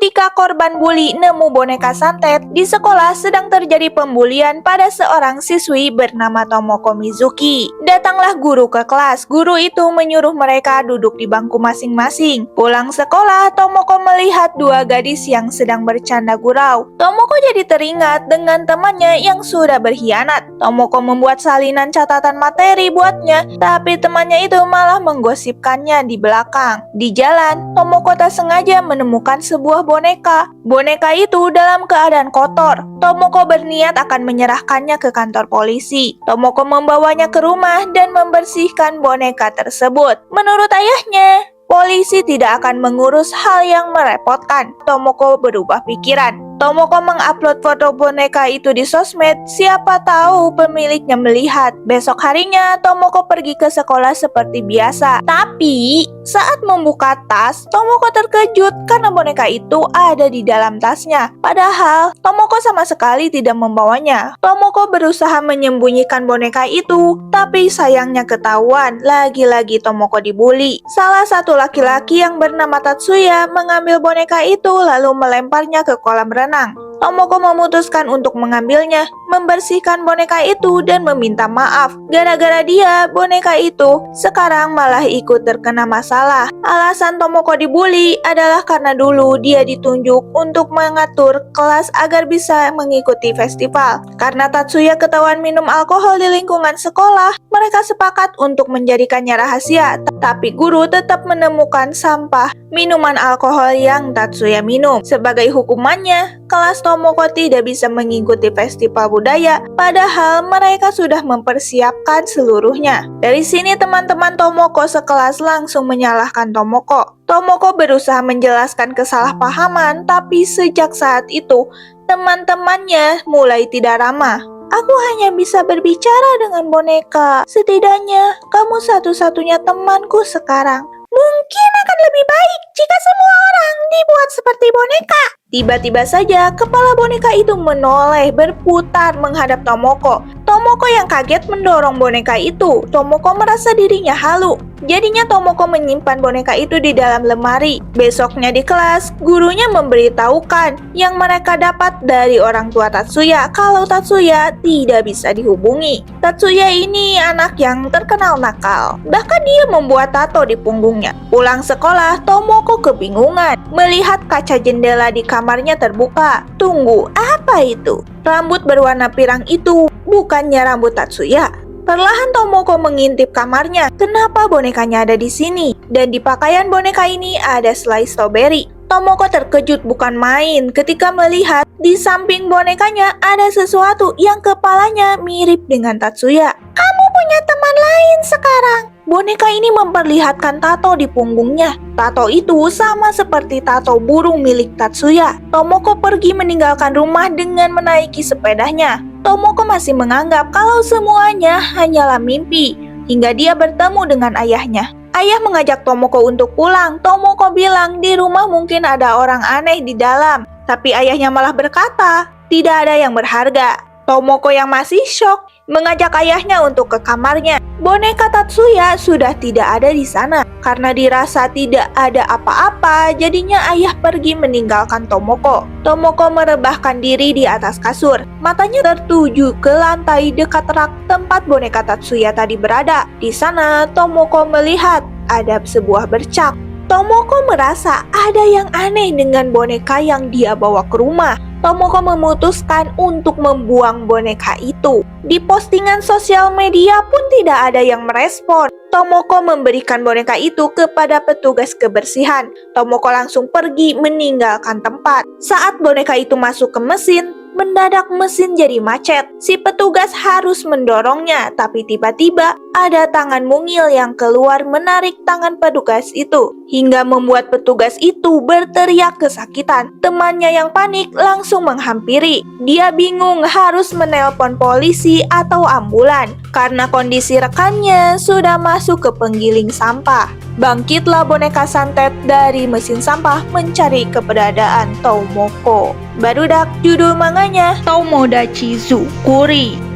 Ketika korban bully nemu boneka santet, di sekolah sedang terjadi pembulian pada seorang siswi bernama Tomoko Mizuki. Datanglah guru ke kelas. Guru itu menyuruh mereka duduk di bangku masing-masing. Pulang sekolah, Tomoko melihat dua gadis yang sedang bercanda gurau. Tomoko jadi teringat dengan temannya yang sudah berkhianat. Tomoko membuat salinan catatan materi buatnya, tapi temannya itu malah menggosipkannya di belakang. Di jalan, Tomoko tak sengaja menemukan sebuah boneka. Boneka itu dalam keadaan kotor. Tomoko berniat akan menyerahkannya ke kantor polisi. Tomoko membawanya ke rumah dan membersihkan boneka tersebut. Menurut ayahnya, polisi tidak akan mengurus hal yang merepotkan. Tomoko berubah pikiran. Tomoko mengupload foto boneka itu di sosmed, siapa tahu pemiliknya melihat. Besok harinya, Tomoko pergi ke sekolah seperti biasa. Tapi, saat membuka tas, Tomoko terkejut karena boneka itu ada di dalam tasnya. Padahal, Tomoko sama sekali tidak membawanya. Tomoko berusaha menyembunyikan boneka itu, tapi sayangnya ketahuan. Lagi-lagi Tomoko dibully. Salah satu laki-laki yang bernama Tatsuya mengambil boneka itu lalu melemparnya ke kolam renang. Tomoko memutuskan untuk mengambilnya, membersihkan boneka itu dan meminta maaf. Gara-gara dia, boneka itu sekarang malah ikut terkena masalah. Alasan Tomoko dibully adalah karena dulu dia ditunjuk untuk mengatur kelas agar bisa mengikuti festival. Karena Tatsuya ketahuan minum alkohol di lingkungan sekolah, mereka sepakat untuk menjadikannya rahasia. Tapi guru tetap menemukan sampah minuman alkohol yang Tatsuya minum. Sebagai hukumannya, kelas Tomoko tidak bisa mengikuti festival budaya, padahal mereka sudah mempersiapkan seluruhnya. Dari sini teman-teman Tomoko sekelas langsung menyalahkan Tomoko. Tomoko berusaha menjelaskan kesalahpahaman, tapi sejak saat itu, teman-temannya mulai tidak ramah. Aku hanya bisa berbicara dengan boneka. Setidaknya, kamu satu-satunya temanku sekarang. Mungkin akan lebih baik jika semua orang dibuat seperti boneka. Tiba-tiba saja, kepala boneka itu menoleh berputar menghadap Tomoko. Tomoko yang kaget mendorong boneka itu. Tomoko merasa dirinya halu. Jadinya Tomoko menyimpan boneka itu di dalam lemari. Besoknya di kelas, gurunya memberitahukan yang mereka dapat dari orang tua Tatsuya kalau Tatsuya tidak bisa dihubungi. Tatsuya ini anak yang terkenal nakal. Bahkan dia membuat tato di punggungnya. Pulang sekolah, Tomoko kebingungan melihat kaca jendela di kamarnya terbuka. Tunggu, apa itu? Rambut berwarna pirang itu bukannya rambut Tatsuya. Perlahan Tomoko mengintip kamarnya. Kenapa bonekanya ada di sini? Dan di pakaian boneka ini ada selai stroberi. Tomoko terkejut bukan main ketika melihat di samping bonekanya ada sesuatu yang kepalanya mirip dengan Tatsuya. Kamu punya teman lain sekarang. Boneka ini memperlihatkan tato di punggungnya. Tato itu sama seperti tato burung milik Tatsuya. Tomoko pergi meninggalkan rumah dengan menaiki sepedanya. Tomoko masih menganggap kalau semuanya hanyalah mimpi, hingga dia bertemu dengan ayahnya. Ayah mengajak Tomoko untuk pulang. Tomoko bilang di rumah mungkin ada orang aneh di dalam. Tapi ayahnya malah berkata, tidak ada yang berharga. Tomoko yang masih syok mengajak ayahnya untuk ke kamarnya. Boneka Tatsuya sudah tidak ada di sana. Karena dirasa tidak ada apa-apa, jadinya ayah pergi meninggalkan Tomoko. Tomoko merebahkan diri di atas kasur. Matanya tertuju ke lantai dekat rak tempat boneka Tatsuya tadi berada. Di sana, Tomoko melihat ada sebuah bercak. Tomoko merasa ada yang aneh dengan boneka yang dia bawa ke rumah. Tomoko memutuskan untuk membuang boneka itu. Di postingan sosial media pun tidak ada yang merespon. Tomoko memberikan boneka itu kepada petugas kebersihan. Tomoko langsung pergi meninggalkan tempat. Saat boneka itu masuk ke mesin, mendadak mesin jadi macet. Si petugas harus mendorongnya, tapi tiba-tiba ada tangan mungil yang keluar menarik tangan petugas itu, hingga membuat petugas itu berteriak kesakitan. Temannya yang panik langsung menghampiri. Dia bingung harus menelpon polisi atau ambulan, karena kondisi rekannya sudah masuk ke penggiling sampah. Bangkitlah boneka santet dari mesin sampah mencari keberadaan Tomoko. Barudak judul manganya Tomodachi Zukuri.